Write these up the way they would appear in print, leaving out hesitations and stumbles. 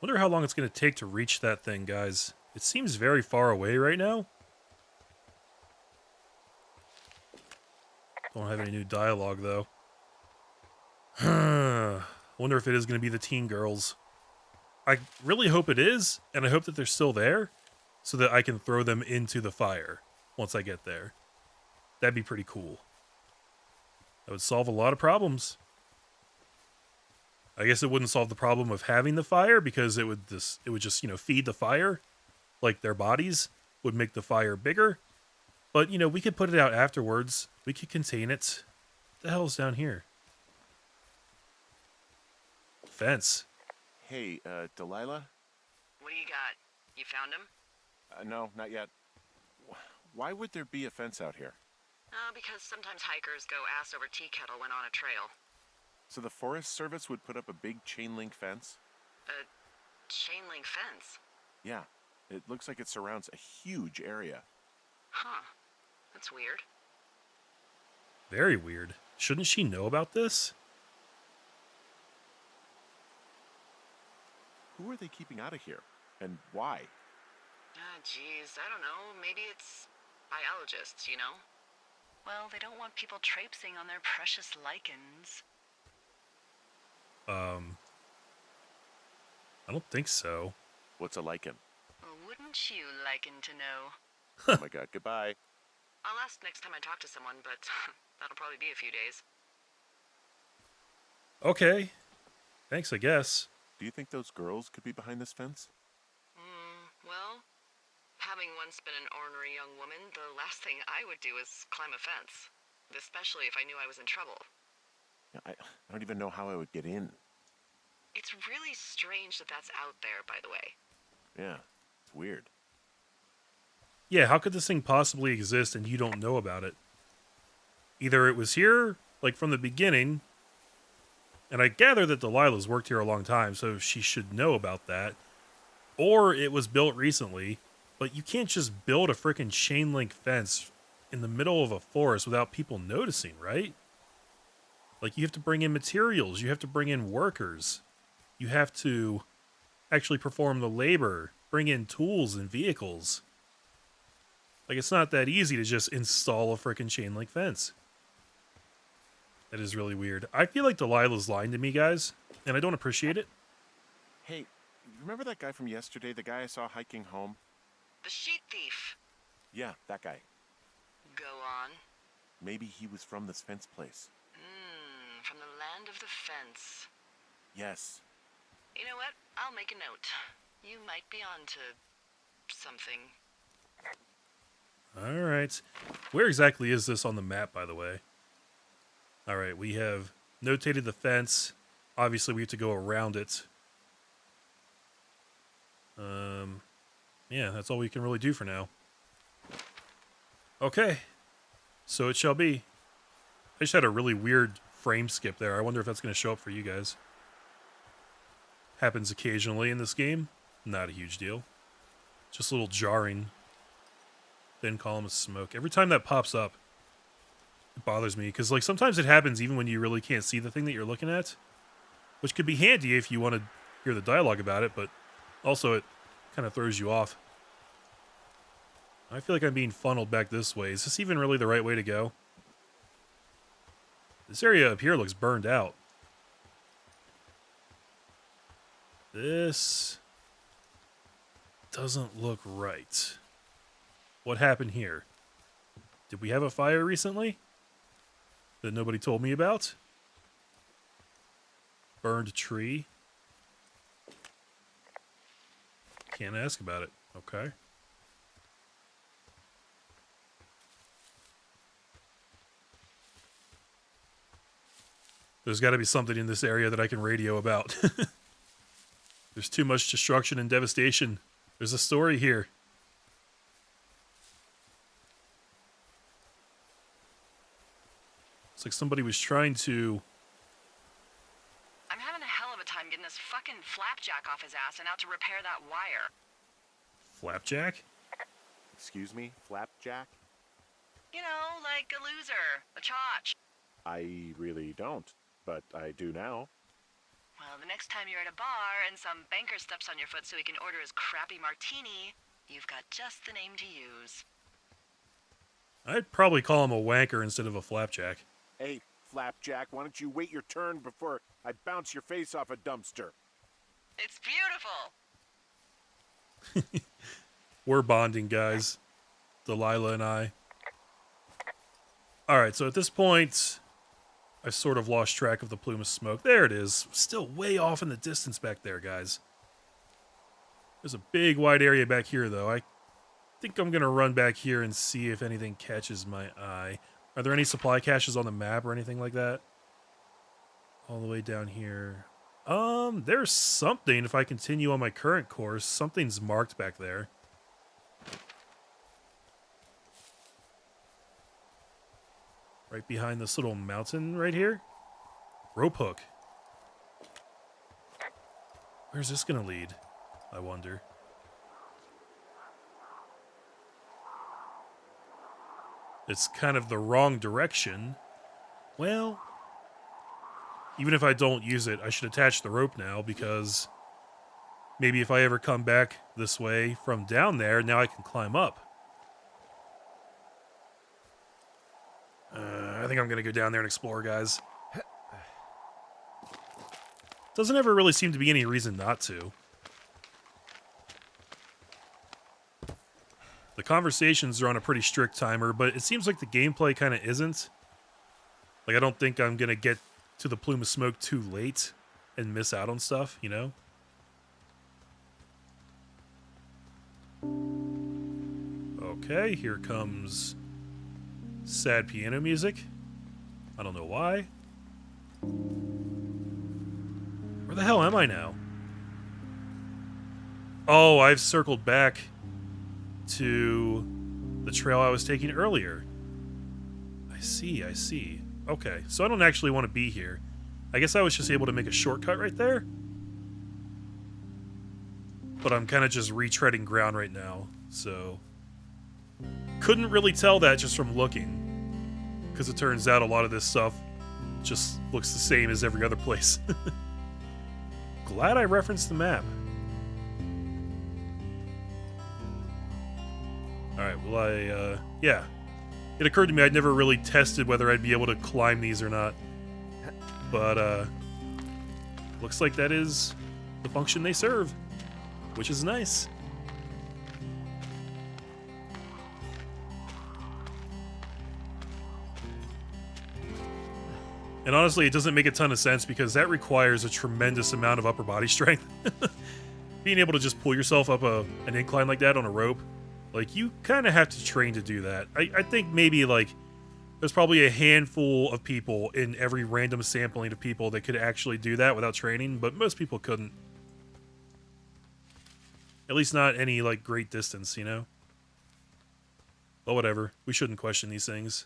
Wonder how long it's going to take to reach that thing, guys. It seems very far away right now. Don't have any new dialogue, though. Wonder if it is going to be the teen girls. I really hope it is, and I hope that they're still there so that I can throw them into the fire once I get there. That'd be pretty cool. That would solve a lot of problems. I guess it wouldn't solve the problem of having the fire because it would just feed the fire. Like their bodies would make the fire bigger. But, we could put it out afterwards. We could contain it. What the hell's down here? Fence. Hey, Delilah? What do you got? You found him? No, not yet. Why would there be a fence out here? Because sometimes hikers go ass over tea kettle when on a trail. So the Forest Service would put up a big chain link fence? A chain link fence? Yeah. It looks like it surrounds a huge area. Huh. That's weird. Very weird. Shouldn't she know about this? Who are they keeping out of here? And why? Geez, I don't know. Maybe it's biologists, you know? Well, they don't want people traipsing on their precious lichens. I don't think so. What's a lichen? Well, wouldn't you liken to know? Oh my god, goodbye. I'll ask next time I talk to someone, but that'll probably be a few days. Okay. Thanks, I guess. Do you think those girls could be behind this fence? Well, having once been an ornery young woman, the last thing I would do is climb a fence. Especially if I knew I was in trouble. Yeah, I don't even know how I would get in. It's really strange that that's out there, by the way. Yeah, it's weird. Yeah, how could this thing possibly exist and you don't know about it? Either it was here, like from the beginning, and I gather that Delilah's worked here a long time, so she should know about that, or it was built recently, but you can't just build a freaking chain link fence in the middle of a forest without people noticing, right? Like, you have to bring in materials, you have to bring in workers, you have to actually perform the labor, bring in tools and vehicles. Like, it's not that easy to just install a freaking chain link fence. That is really weird. I feel like Delilah's lying to me, guys, and I don't appreciate it. Hey, remember that guy from yesterday, the guy I saw hiking home? The sheet thief. Yeah, that guy. Go on. Maybe he was from this fence place. From the land of the fence. Yes. You know what? I'll make a note. You might be onto something. Alright. Where exactly is this on the map, by the way? Alright, we have notated the fence. Obviously, we have to go around it. Yeah, that's all we can really do for now. Okay. So it shall be. I just had a really weird frame skip there. I wonder if that's going to show up for you guys. Happens occasionally in this game. Not a huge deal. Just a little jarring. Thin column of smoke. Every time that pops up, it bothers me. Because like sometimes it happens even when you really can't see the thing that you're looking at. Which could be handy if you want to hear the dialogue about it. But also it kind of throws you off. I feel like I'm being funneled back this way. Is this even really the right way to go? This area up here looks burned out. This doesn't look right. What happened here? Did we have a fire recently that nobody told me about? Burned tree. Can't ask about it. Okay. There's got to be something in this area that I can radio about. There's too much destruction and devastation. There's a story here. It's like somebody was trying to... I'm having a hell of a time getting this fucking flapjack off his ass and out to repair that wire. Flapjack? Excuse me, Flapjack? You know, like a loser, a chotch. I really don't, but I do now. Well, The next time you're at a bar and some banker steps on your foot so he can order his crappy martini, you've got just the name to use. I'd probably call him a wanker instead of a flapjack. Hey, Flapjack, why don't you wait your turn before I bounce your face off a dumpster? It's beautiful! We're bonding, guys. Delilah and I. Alright, so at this point, I sort of lost track of the plume of smoke. There it is. Still way off in the distance back there, guys. There's a big wide area back here, though. I think I'm going to run back here and see if anything catches my eye. Are there any supply caches on the map or anything like that? All the way down here. There's something. If I continue on my current course, something's marked back there. Right behind this little mountain right here. Rope hook. Where's this gonna lead? I wonder. It's kind of the wrong direction. Well, even if I don't use it, I should attach the rope now, because maybe if I ever come back this way from down there, now I can climb up. I think I'm going to go down there and explore, guys. Doesn't ever really seem to be any reason not to. The conversations are on a pretty strict timer, but it seems like the gameplay kind of isn't. Like, I don't think I'm going to get to the plume of smoke too late and miss out on stuff, you know? Okay, here comes sad piano music. I don't know why. Where the hell am I now? Oh, I've circled back to the trail I was taking earlier. I see, I see. Okay, so I don't actually want to be here. I guess I was just able to make a shortcut right there. But I'm kind of just retreading ground right now, so couldn't really tell that just from looking. Because it turns out a lot of this stuff just looks the same as every other place. Glad I referenced the map. Alright, well yeah. It occurred to me I'd never really tested whether I'd be able to climb these or not. But, looks like that is the function they serve, which is nice. And honestly, it doesn't make a ton of sense because that requires a tremendous amount of upper body strength. Being able to just pull yourself up an incline like that on a rope, like, you kind of have to train to do that. I think maybe, like, there's probably a handful of people in every random sampling of people that could actually do that without training, but most people couldn't. At least not any, like, great distance, you know? But whatever. We shouldn't question these things.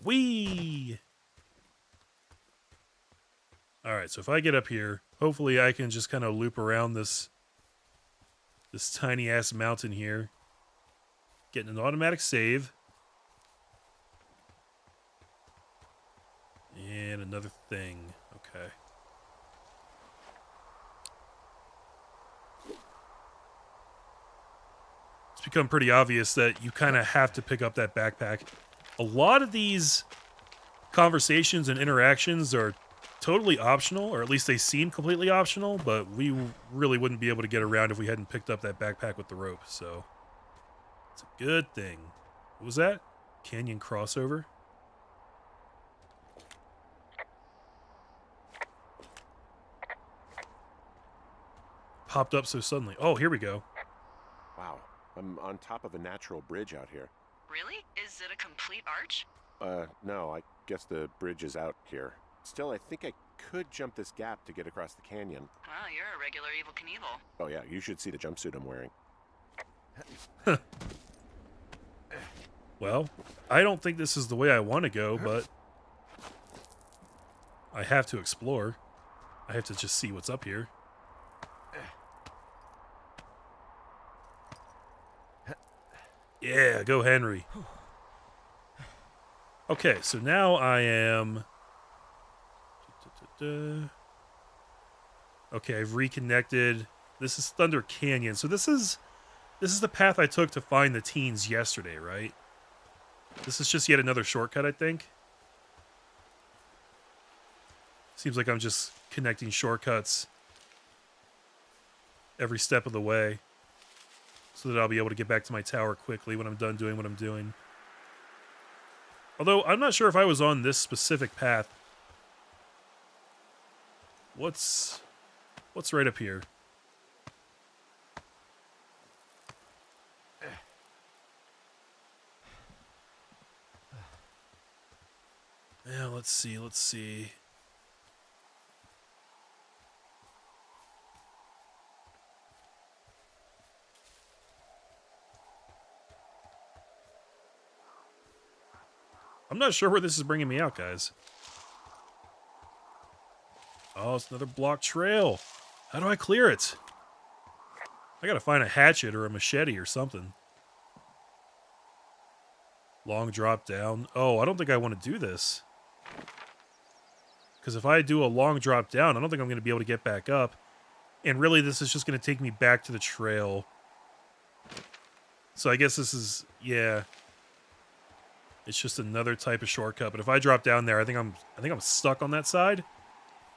Whee! Alright, so if I get up here, hopefully I can just kind of loop around this tiny-ass mountain here. Getting an automatic save. And another thing. Okay. It's become pretty obvious that you kind of have to pick up that backpack. A lot of these conversations and interactions are totally optional, or at least they seem completely optional, but we really wouldn't be able to get around if we hadn't picked up that backpack with the rope, so it's a good thing. What was that? Canyon crossover? Popped up so suddenly. Oh, here we go. Wow, I'm on top of a natural bridge out here. Really? Is it a complete arch? No, I guess the bridge is out here. Still, I think I could jump this gap to get across the canyon. Wow, you're a regular Evel Knievel. Oh yeah, you should see the jumpsuit I'm wearing. Well, I don't think this is the way I want to go, but I have to explore. I have to just see what's up here. Yeah, go Henry. Okay, so now I am Okay, I've reconnected. This is Thunder Canyon. So this is the path I took to find the teens yesterday, right? This is just yet another shortcut, I think. Seems like I'm just connecting shortcuts every step of the way so that I'll be able to get back to my tower quickly when I'm done doing what I'm doing. Although, I'm not sure if I was on this specific path. What's right up here? Yeah, let's see. I'm not sure where this is bringing me out, guys. Oh, it's another blocked trail. How do I clear it? I gotta find a hatchet or a machete or something. Long drop down. Oh, I don't think I want to do this. Because if I do a long drop down, I don't think I'm going to be able to get back up. And really, this is just going to take me back to the trail. So I guess this is, yeah. It's just another type of shortcut. But if I drop down there, I think I'm stuck on that side.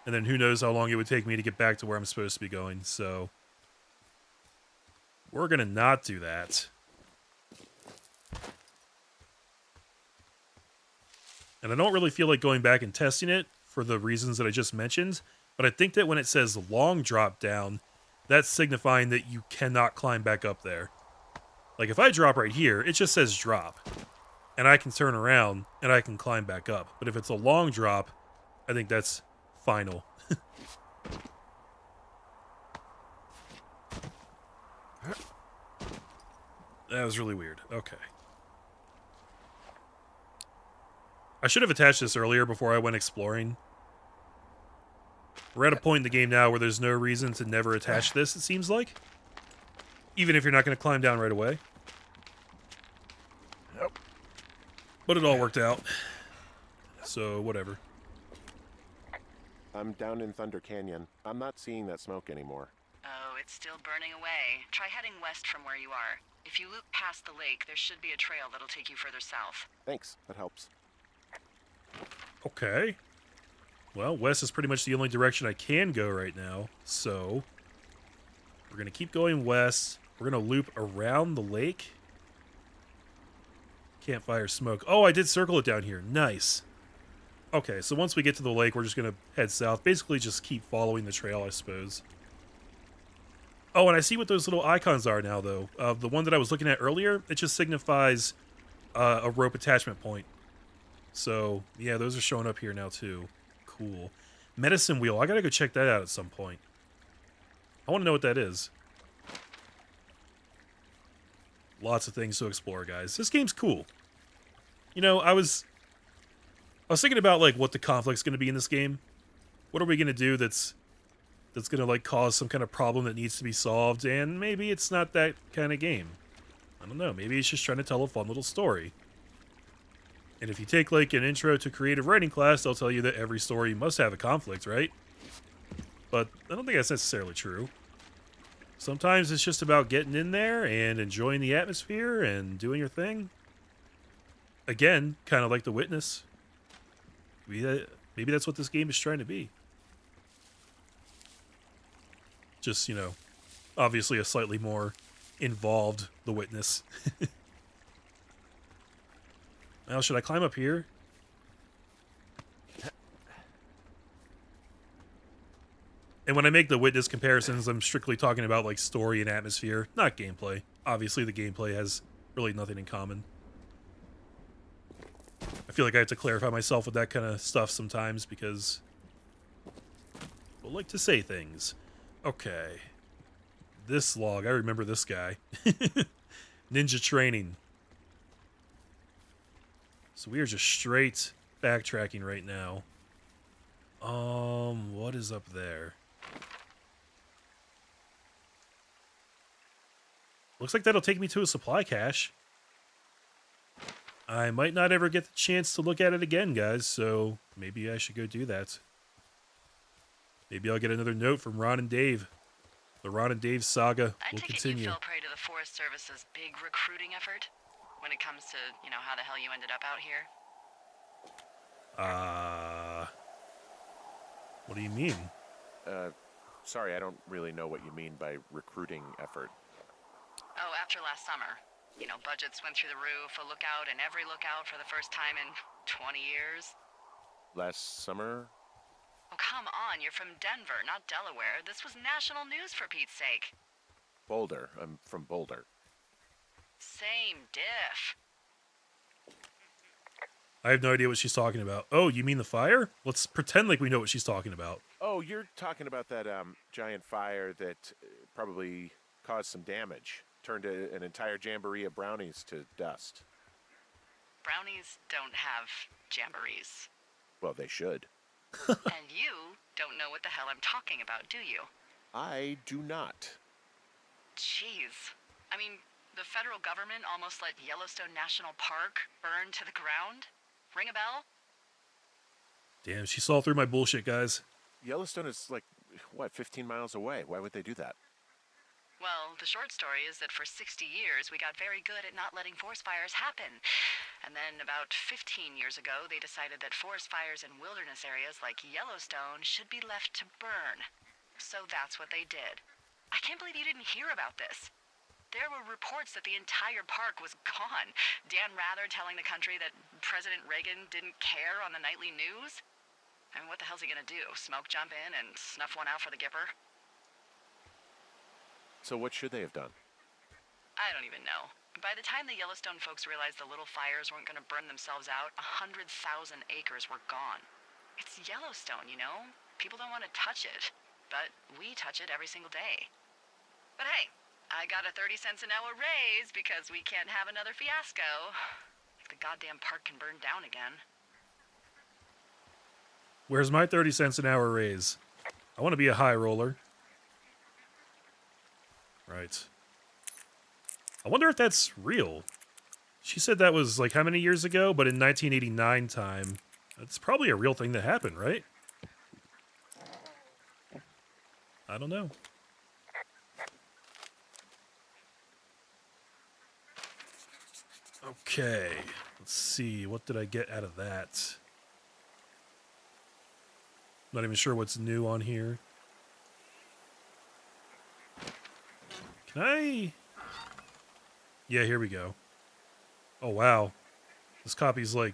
And then who knows how long it would take me to get back to where I'm supposed to be going. So we're going to not do that. And I don't really feel like going back and testing it for the reasons that I just mentioned. But I think that when it says long drop down, that's signifying that you cannot climb back up there. Like if I drop right here, it just says drop. And I can turn around and I can climb back up. But if it's a long drop, I think that's final. That was really weird. Okay. I should have attached this earlier before I went exploring. We're at a point in the game now where there's no reason to never attach this, it seems like. Even if you're not going to climb down right away. Nope. But it all worked out. So, whatever. I'm down in Thunder Canyon. I'm not seeing that smoke anymore. Oh, it's still burning away. Try heading west from where you are. If you loop past the lake, there should be a trail that'll take you further south. Thanks, that helps. Okay. Well, west is pretty much the only direction I can go right now. So, we're going to keep going west. We're going to loop around the lake. Campfire smoke. Oh, I did circle it down here. Nice. Okay, so once we get to the lake, we're just going to head south. Basically, just keep following the trail, I suppose. Oh, and I see what those little icons are now, though. The one that I was looking at earlier, it just signifies a rope attachment point. So, yeah, those are showing up here now, too. Cool. Medicine wheel. I gotta go check that out at some point. I want to know what that is. Lots of things to explore, guys. This game's cool. You know, I was thinking about, like, what the conflict's going to be in this game. What are we going to do that's going to, like, cause some kind of problem that needs to be solved, and maybe it's not that kind of game. I don't know. Maybe it's just trying to tell a fun little story. And if you take, like, an intro to creative writing class, they'll tell you that every story must have a conflict, right? But I don't think that's necessarily true. Sometimes it's just about getting in there and enjoying the atmosphere and doing your thing. Again, kind of like The Witness. Maybe that's what this game is trying to be. Just, you know, obviously a slightly more involved The Witness. Now, should I climb up here? And when I make The Witness comparisons, I'm strictly talking about, like, story and atmosphere, not gameplay. Obviously, the gameplay has really nothing in common. I feel like I have to clarify myself with that kind of stuff sometimes because people like to say things. Okay. This log, I remember this guy. Ninja training. So we are just straight backtracking right now. What is up there? Looks like that'll take me to a supply cache. I might not ever get the chance to look at it again, guys, so maybe I should go do that. Maybe I'll get another note from Ron and Dave. The Ron and Dave saga I will take it continue. you fell prey to the Forest Service's big recruiting effort when it comes to, how the hell you ended up out here. What do you mean? Sorry, I don't really know what you mean by recruiting effort. Oh, after last summer. Budgets went through the roof, a lookout, and every lookout for the first time in 20 years. Last summer? Oh, come on, you're from Denver, not Delaware. This was national news for Pete's sake. Boulder. I'm from Boulder. Same diff. I have no idea what she's talking about. Oh, you mean the fire? Let's pretend like we know what she's talking about. Oh, you're talking about that giant fire that probably caused some damage. Turned an entire jamboree of brownies to dust. Brownies don't have jamborees. Well, they should. And you don't know what the hell I'm talking about, do you? I do not. Jeez. I mean, the federal government almost let Yellowstone National Park burn to the ground? Ring a bell? Damn, she saw through my bullshit, guys. Yellowstone is 15 miles away. Why would they do that? Well, the short story is that for 60 years, we got very good at not letting forest fires happen. And then about 15 years ago, they decided that forest fires in wilderness areas like Yellowstone should be left to burn. So that's what they did. I can't believe you didn't hear about this. There were reports that the entire park was gone. Dan Rather telling the country that President Reagan didn't care on the nightly news. I mean, what the hell's he gonna do? Smoke jump in and snuff one out for the Gipper? So what should they have done? I don't even know. By the time the Yellowstone folks realized the little fires weren't gonna burn themselves out, 100,000 acres were gone. It's Yellowstone, People don't want to touch it. But we touch it every single day. But hey, I got a 30 cents an hour raise because we can't have another fiasco. If the goddamn park can burn down again. Where's my 30 cents an hour raise? I want to be a high roller. Right. I wonder if that's real. She said that was how many years ago? But in 1989 time. That's probably a real thing that happened, right? I don't know. Okay. Let's see. What did I get out of that? Not even sure what's new on here. Can I? Yeah, here we go. Oh, wow. This copy's a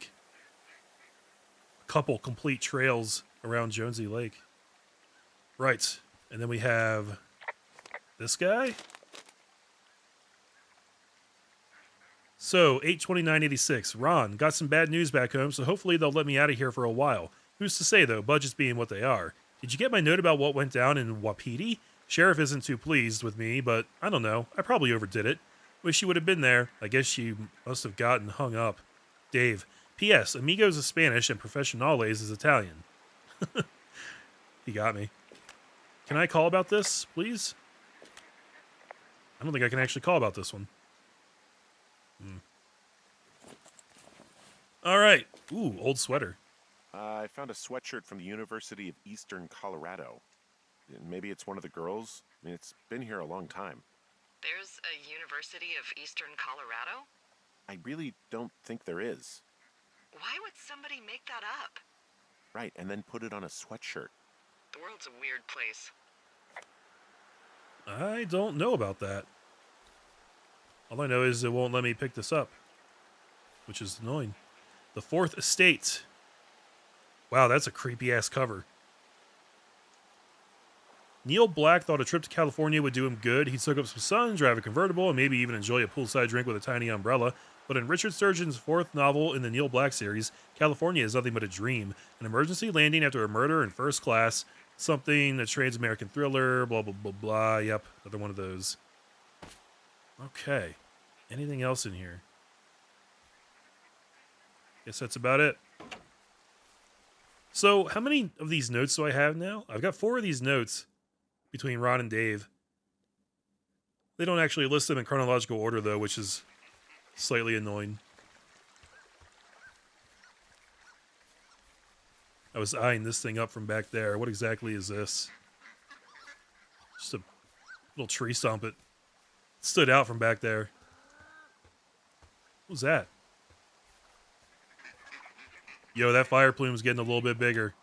couple complete trails around Jonesy Lake. Right. And then we have this guy. So, 8/29/86. Ron, got some bad news back home, so hopefully they'll let me out of here for a while. Who's to say, though, budgets being what they are. Did you get my note about what went down in Wapiti? Sheriff isn't too pleased with me, but I don't know. I probably overdid it. Wish she would have been there. I guess she must have gotten hung up. Dave. P.S. Amigos is Spanish and Professionales is Italian. He got me. Can I call about this, please? I don't think I can actually call about this one. All right. Ooh, old sweater. I found a sweatshirt from the University of Eastern Colorado. Maybe it's one of the girls? I mean, it's been here a long time. There's a University of Eastern Colorado? I really don't think there is. Why would somebody make that up? Right, and then put it on a sweatshirt. The world's a weird place. I don't know about that. All I know is it won't let me pick this up, which is annoying. The Fourth Estate. Wow, that's a creepy-ass cover. Neil Black thought a trip to California would do him good. He'd soak up some sun, drive a convertible, and maybe even enjoy a poolside drink with a tiny umbrella. But in Richard Sturgeon's fourth novel in the Neil Black series, California is nothing but a dream. An emergency landing after a murder in first class. Something that trades American thriller, blah, blah, blah, blah. Yep, another one of those. Okay. Anything else in here? Guess that's about it. So, how many of these notes do I have now? I've got 4 of these notes between Ron and Dave. They don't actually list them in chronological order, though, which is slightly annoying. I was eyeing this thing up from back there. What exactly is this? Just a little tree stump. It stood out from back there. What was that? Yo, that fire plume's getting a little bit bigger.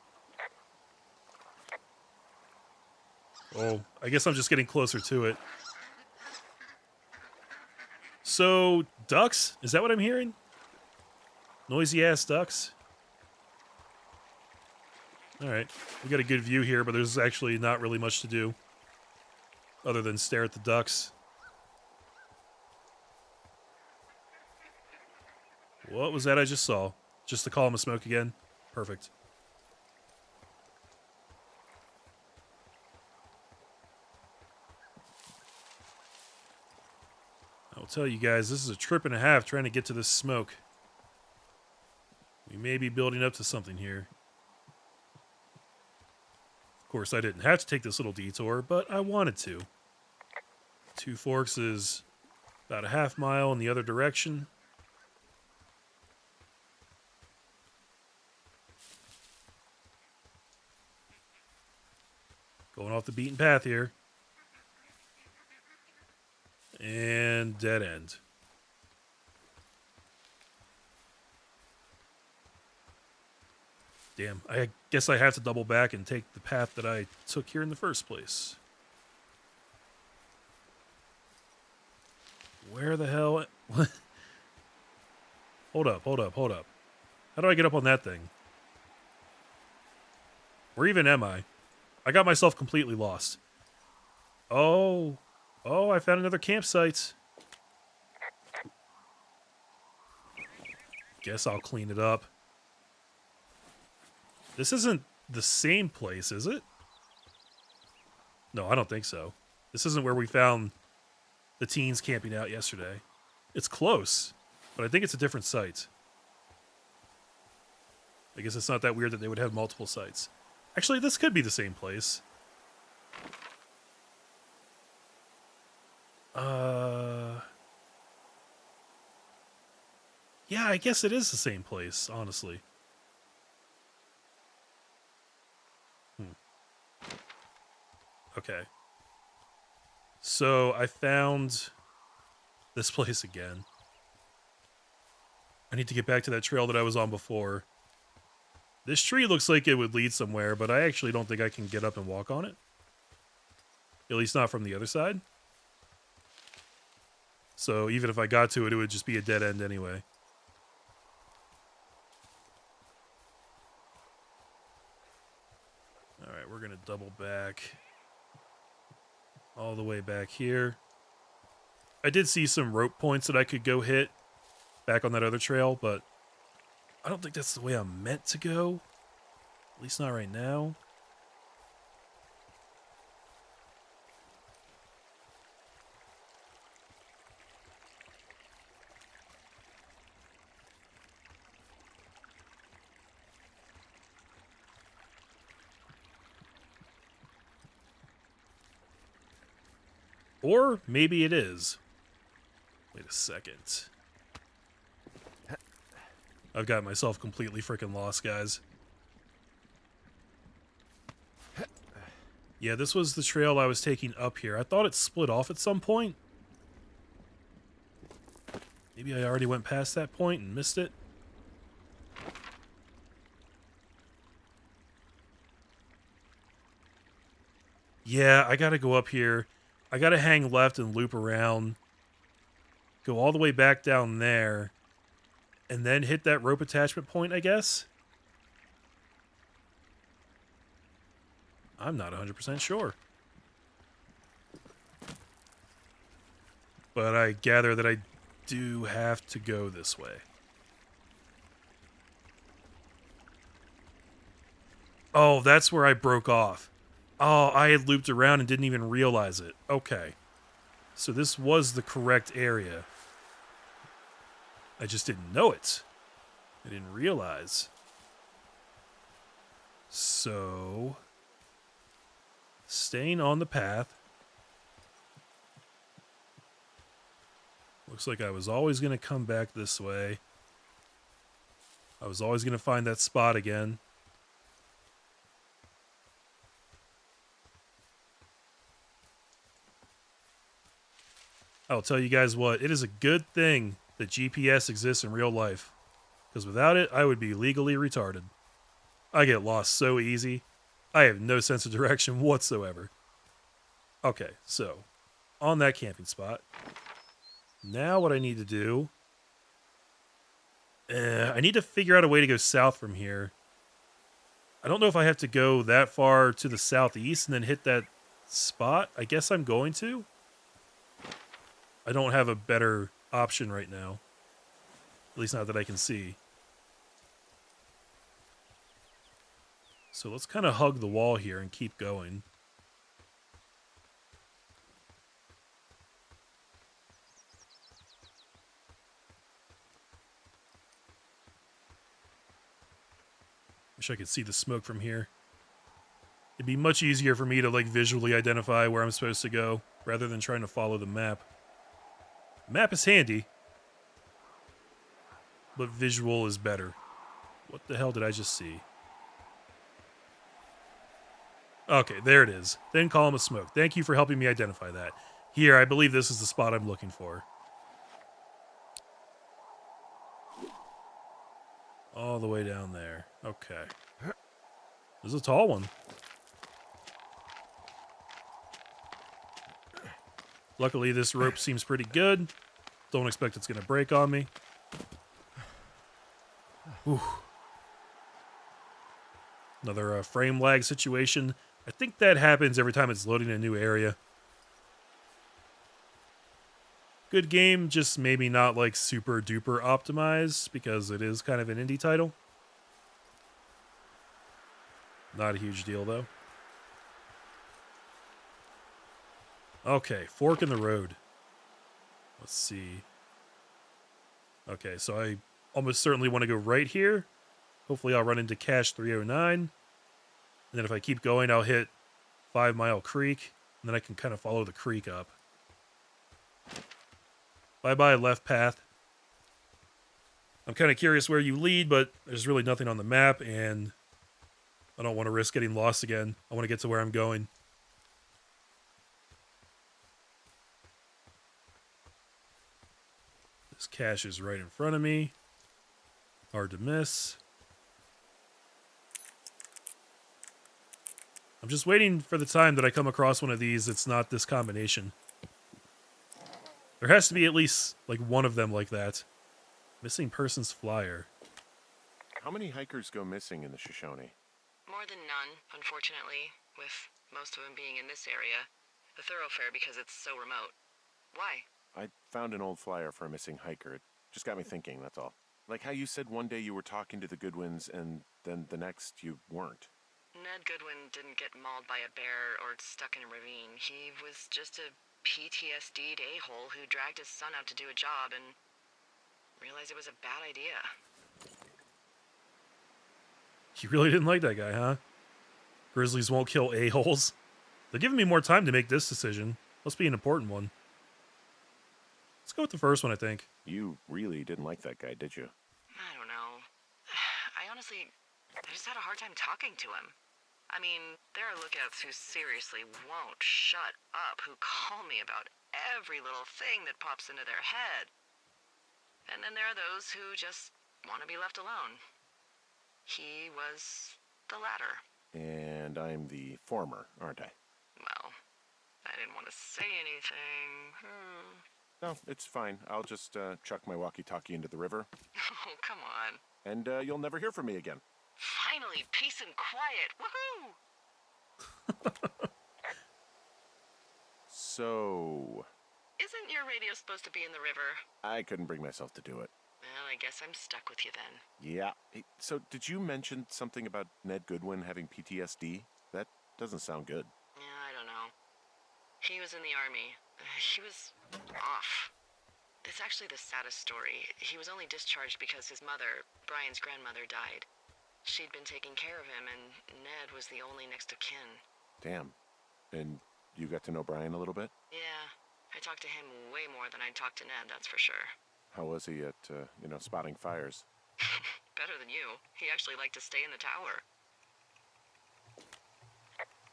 Oh, I guess I'm just getting closer to it. So, ducks? Is that what I'm hearing? Noisy-ass ducks? Alright, we got a good view here, but there's actually not really much to do other than stare at the ducks. What was that I just saw? Just the column of smoke again? Perfect. I'll tell you guys, this is a trip and a half trying to get to this smoke. We may be building up to something here. Of course, I didn't have to take this little detour, but I wanted to. Two Forks is about a half mile in the other direction. Going off the beaten path here. And dead end. Damn, I guess I have to double back and take the path that I took here in the first place. Where the hell? Hold up. How do I get up on that thing? Where even am I? I got myself completely lost. Oh, I found another campsite. Guess I'll clean it up. This isn't the same place, is it? No, I don't think so. This isn't where we found the teens camping out yesterday. It's close, but I think it's a different site. I guess it's not that weird that they would have multiple sites. Actually, this could be the same place. Yeah, I guess it is the same place, honestly. Okay. So I found this place again. I need to get back to that trail that I was on before. This tree looks like it would lead somewhere, but I actually don't think I can get up and walk on it. At least not from the other side. So even if I got to it, it would just be a dead end anyway. Alright, we're going to double back all the way back here. I did see some rope points that I could go hit back on that other trail, but I don't think that's the way I'm meant to go. At least not right now. Or maybe it is. Wait a second. I've got myself completely freaking lost, guys. Yeah, this was the trail I was taking up here. I thought it split off at some point. Maybe I already went past that point and missed it. Yeah, I gotta go up here. I gotta hang left and loop around. Go all the way back down there. And then hit that rope attachment point, I guess? I'm not 100% sure. But I gather that I do have to go this way. Oh, that's where I broke off. Oh, I had looped around and didn't even realize it. Okay. So this was the correct area. I just didn't know it. I didn't realize. So, staying on the path. Looks like I was always going to come back this way. I was always going to find that spot again. I'll tell you guys what, it is a good thing that GPS exists in real life. Because without it, I would be legally retarded. I get lost so easy. I have no sense of direction whatsoever. Okay, so, on that camping spot. Now what I need to do... I need to figure out a way to go south from here. I don't know if I have to go that far to the southeast and then hit that spot. I guess I'm going to. I don't have a better option right now. At least not that I can see. So let's kind of hug the wall here and keep going. Wish I could see the smoke from here. It'd be much easier for me to like visually identify where I'm supposed to go rather than trying to follow the map. The map is handy, but visual is better. What the hell did I just see? Okay, there it is. Thin column of smoke. Thank you for helping me identify that. Here, I believe this is the spot I'm looking for. All the way down there. Okay. This is a tall one. Luckily, this rope seems pretty good. Don't expect it's going to break on me. Whew. Another frame lag situation. I think that happens every time it's loading a new area. Good game, just maybe not like super duper optimized because it is kind of an indie title. Not a huge deal though. Okay, fork in the road. Let's see. Okay, so I almost certainly want to go right here. Hopefully I'll run into Cache 309. And then if I keep going, I'll hit 5 Mile Creek. And then I can kind of follow the creek up. Bye-bye, left path. I'm kind of curious where you lead, but there's really nothing on the map, and I don't want to risk getting lost again. I want to get to where I'm going. This cache is right in front of me. Hard to miss. I'm just waiting for the time that I come across one of these that's not this combination. There has to be at least like one of them like that. Missing persons flyer. How many hikers go missing in the Shoshone? More than none, unfortunately, with most of them being in this area. The thoroughfare because it's so remote. Why? I found an old flyer for a missing hiker. It just got me thinking, that's all. Like how you said one day you were talking to the Goodwins and then the next you weren't. Ned Goodwin didn't get mauled by a bear or stuck in a ravine. He was just a PTSD'd a-hole who dragged his son out to do a job and realized it was a bad idea. You really didn't like that guy, huh? Grizzlies won't kill a-holes. They're giving me more time to make this decision. Must be an important one. Let's go with the first one, I think. You really didn't like that guy, did you? I don't know. I just had a hard time talking to him. I mean, there are lookouts who seriously won't shut up, who call me about every little thing that pops into their head. And then there are those who just want to be left alone. He was the latter. And I'm the former, aren't I? Well, I didn't want to say anything. No, it's fine. I'll just chuck my walkie-talkie into the river. Oh, come on. And you'll never hear from me again. Finally, peace and quiet. Woohoo! So... Isn't your radio supposed to be in the river? I couldn't bring myself to do it. Well, I guess I'm stuck with you then. Yeah. Hey, so did you mention something about Ned Goodwin having PTSD? That doesn't sound good. Yeah, I don't know. He was in the army. He was off. It's actually the saddest story. He was only discharged because his mother, Brian's grandmother, died. She'd been taking care of him, and Ned was the only next of kin. Damn. And you got to know Brian a little bit? Yeah. I talked to him way more than I'd talked to Ned, that's for sure. How was he at, spotting fires? Better than you. He actually liked to stay in the tower.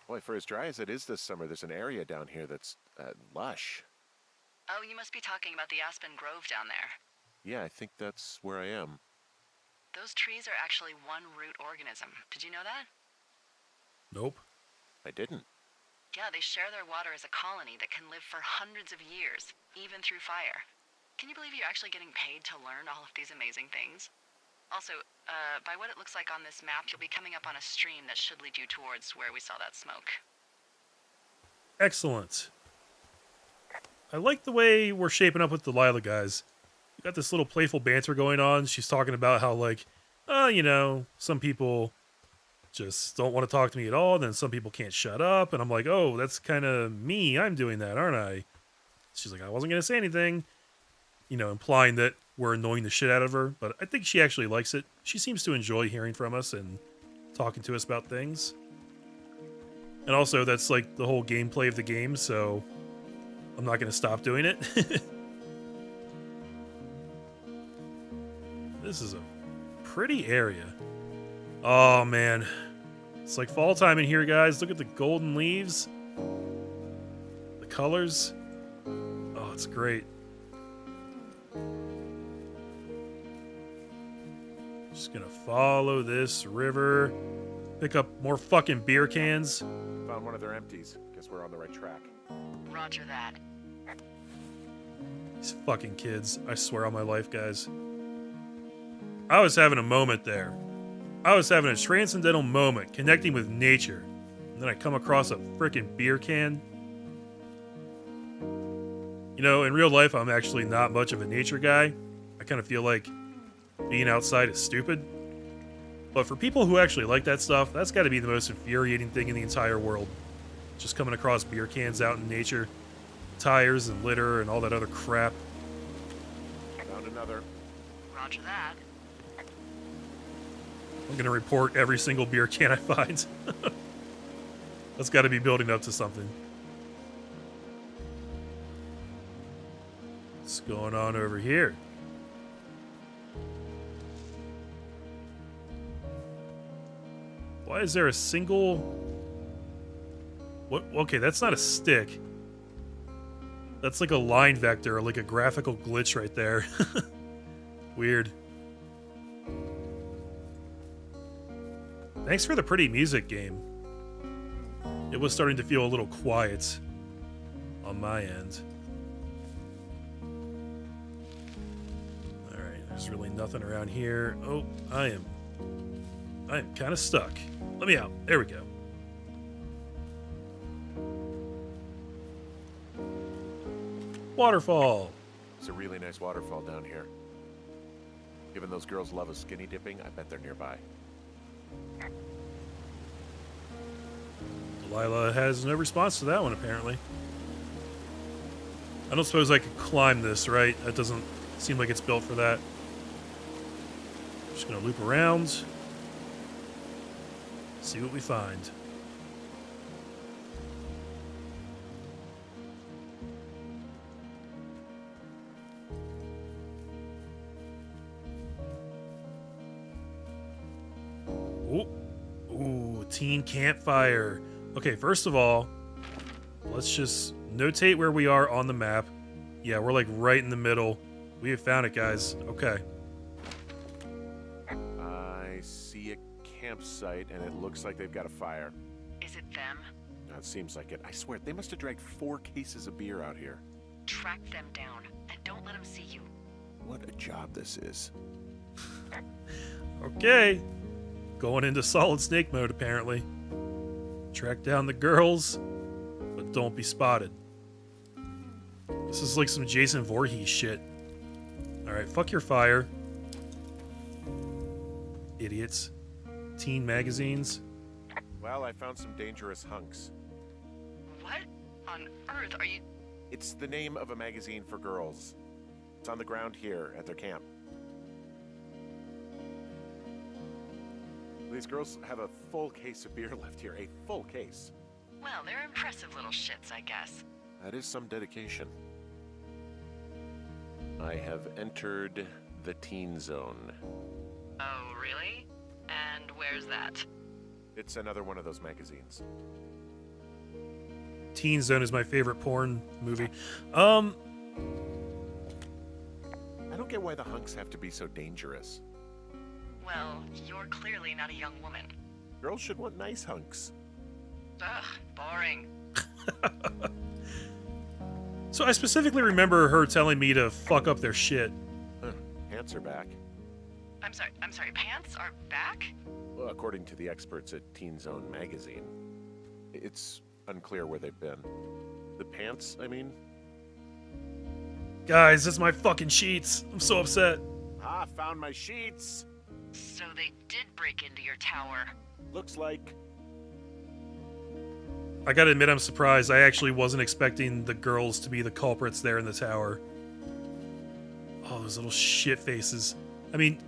Boy, for as dry as it is this summer, there's an area down here that's lush. Oh, you must be talking about the Aspen Grove down there. Yeah, I think that's where I am. Those trees are actually one root organism. Did you know that? Nope. I didn't. Yeah, they share their water as a colony that can live for hundreds of years, even through fire. Can you believe you're actually getting paid to learn all of these amazing things? Also, by what it looks like on this map, you'll be coming up on a stream that should lead you towards where we saw that smoke. Excellent. I like the way we're shaping up with Delilah, guys. We got this little playful banter going on. She's talking about how, like, some people just don't want to talk to me at all. Then some people can't shut up. And I'm like, oh, that's kind of me. I'm doing that, aren't I? She's like, I wasn't going to say anything. Implying that we're annoying the shit out of her. But I think she actually likes it. She seems to enjoy hearing from us and talking to us about things. And also, that's like the whole gameplay of the game, so I'm not going to stop doing it. This is a pretty area. Oh, man. It's like fall time in here, guys. Look at the golden leaves. The colors. Oh, it's great. Just going to follow this river. Pick up more fucking beer cans. Found one of their empties. Guess we're on the right track. Roger that. These fucking kids. I swear on my life, guys. I was having a moment there. I was having a transcendental moment connecting with nature. And then I come across a freaking beer can. In real life, I'm actually not much of a nature guy. I kind of feel like being outside is stupid. But for people who actually like that stuff, that's got to be the most infuriating thing in the entire world. Just coming across beer cans out in nature. Tires and litter and all that other crap. Found another. Roger that. I'm going to report every single beer can I find. That's got to be building up to something. What's going on over here? Why is there a single... What? Okay, that's not a stick. That's like a line vector, like a graphical glitch right there. Weird. Thanks for the pretty music, game. It was starting to feel a little quiet on my end. Alright, there's really nothing around here. Oh, I am kind of stuck. Let me out. There we go. Waterfall. It's a really nice waterfall down here. Given those girls love a skinny dipping, I bet they're nearby. Delilah has no response to that one, apparently. I don't suppose I could climb this, right? That doesn't seem like it's built for that. Just gonna loop around. See what we find. Ooh, teen campfire. Okay, first of all, let's just notate where we are on the map. Yeah, we're like right in the middle. We have found it, guys. Okay. I see a campsite, and it looks like they've got a fire. Is it them? That seems like it. I swear, they must have dragged 4 cases of beer out here. Track them down, and don't let them see you. What a job this is. Okay. Going into solid snake mode, apparently. Track down the girls, but don't be spotted. This is like some Jason Voorhees shit. Alright, fuck your fire. Idiots. Teen magazines. Well, I found some dangerous hunks. What on earth are you... It's the name of a magazine for girls. It's on the ground here at their camp. These girls have a full case of beer left here. A full case. Well, they're impressive little shits, I guess. That is some dedication. I have entered the teen zone. Oh, really? And where's that? It's another one of those magazines. Teen Zone is my favorite porn movie. I don't get why the hunks have to be so dangerous. Well, you're clearly not a young woman. Girls should want nice hunks. Ugh, boring. So I specifically remember her telling me to fuck up their shit. Pants are back. I'm sorry, pants are back? Well, according to the experts at Teen Zone magazine. It's unclear where they've been. The pants, I mean? Guys, that's my fucking sheets. I'm so upset. Ah, found my sheets! So they did break into your tower. Looks like... I gotta admit, I'm surprised. I actually wasn't expecting the girls to be the culprits there in the tower. Oh, those little shit faces. I mean,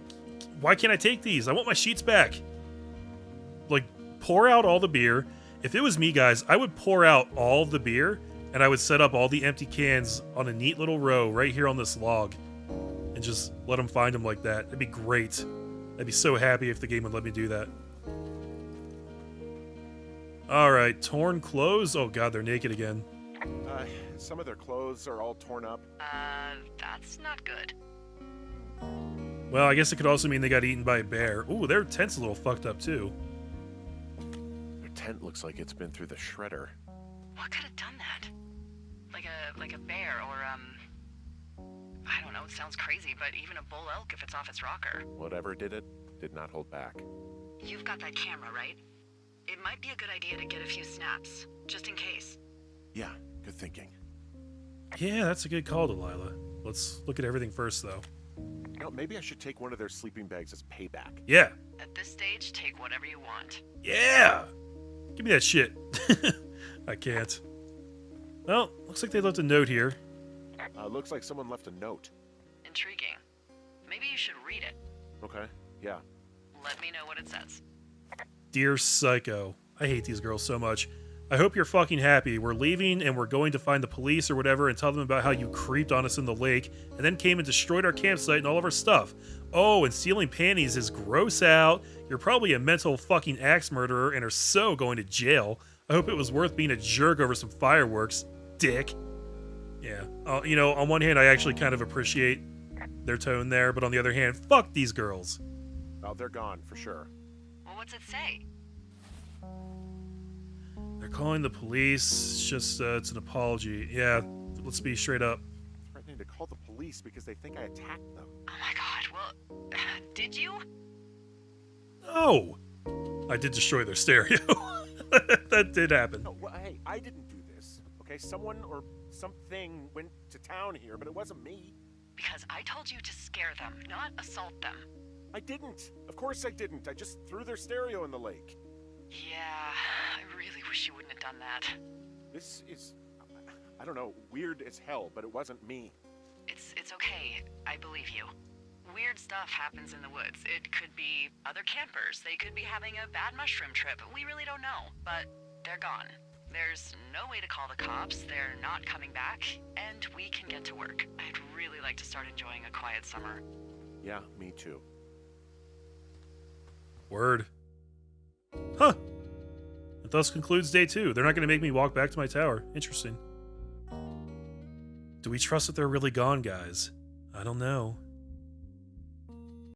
why can't I take these? I want my sheets back. Like, pour out all the beer. If it was me, guys, I would pour out all the beer, and I would set up all the empty cans on a neat little row right here on this log. And just let them find them like that. That'd be great. I'd be so happy if the game would let me do that. Alright, torn clothes? Oh god, they're naked again. Some of their clothes are all torn up. That's not good. Well, I guess it could also mean they got eaten by a bear. Ooh, their tent's a little fucked up too. Their tent looks like it's been through the shredder. What could have done that? Like a bear or, I don't know, it sounds crazy, but even a bull elk if it's off its rocker. Whatever did it, did not hold back. You've got that camera, right? It might be a good idea to get a few snaps, just in case. Yeah, good thinking. Yeah, that's a good call, Delilah. Let's look at everything first, though. You know, maybe I should take one of their sleeping bags as payback. Yeah. At this stage, take whatever you want. Yeah! Give me that shit. I can't. Well, looks like they left a note here. Looks like someone left a note. Intriguing. Maybe you should read it. Okay, yeah. Let me know what it says. Dear Psycho, I hate these girls so much. I hope you're fucking happy. We're leaving and we're going to find the police or whatever and tell them about how you creeped on us in the lake and then came and destroyed our campsite and all of our stuff. Oh, and stealing panties is gross out. You're probably a mental fucking axe murderer and are so going to jail. I hope it was worth being a jerk over some fireworks, dick. Yeah, you know, on one hand, I actually kind of appreciate their tone there, but on the other hand, fuck these girls. Oh, they're gone, for sure. Well, what's it say? They're calling the police. It's just, it's an apology. Yeah, let's be straight up. Threatening to call the police because they think I attacked them. Oh my god, well, did you? No! I did destroy their stereo. That did happen. No, well, hey, I didn't do this. Okay, someone or something went to town here, but it wasn't me. Because I told you to scare them, not assault them. I didn't. Of course I didn't. I just threw their stereo in the lake. Yeah, I really wish you wouldn't have done that. This is, I don't know, weird as hell, but it wasn't me. It's okay. I believe you. Weird stuff happens in the woods. It could be other campers. They could be having a bad mushroom trip. We really don't know, but they're gone. There's no way to call the cops. They're not coming back, and we can get to work. I'd really like to start enjoying a quiet summer. Yeah, me too. Word. Huh. It thus concludes day 2. They're not going to make me walk back to my tower. Interesting. Do we trust that they're really gone, guys? I don't know.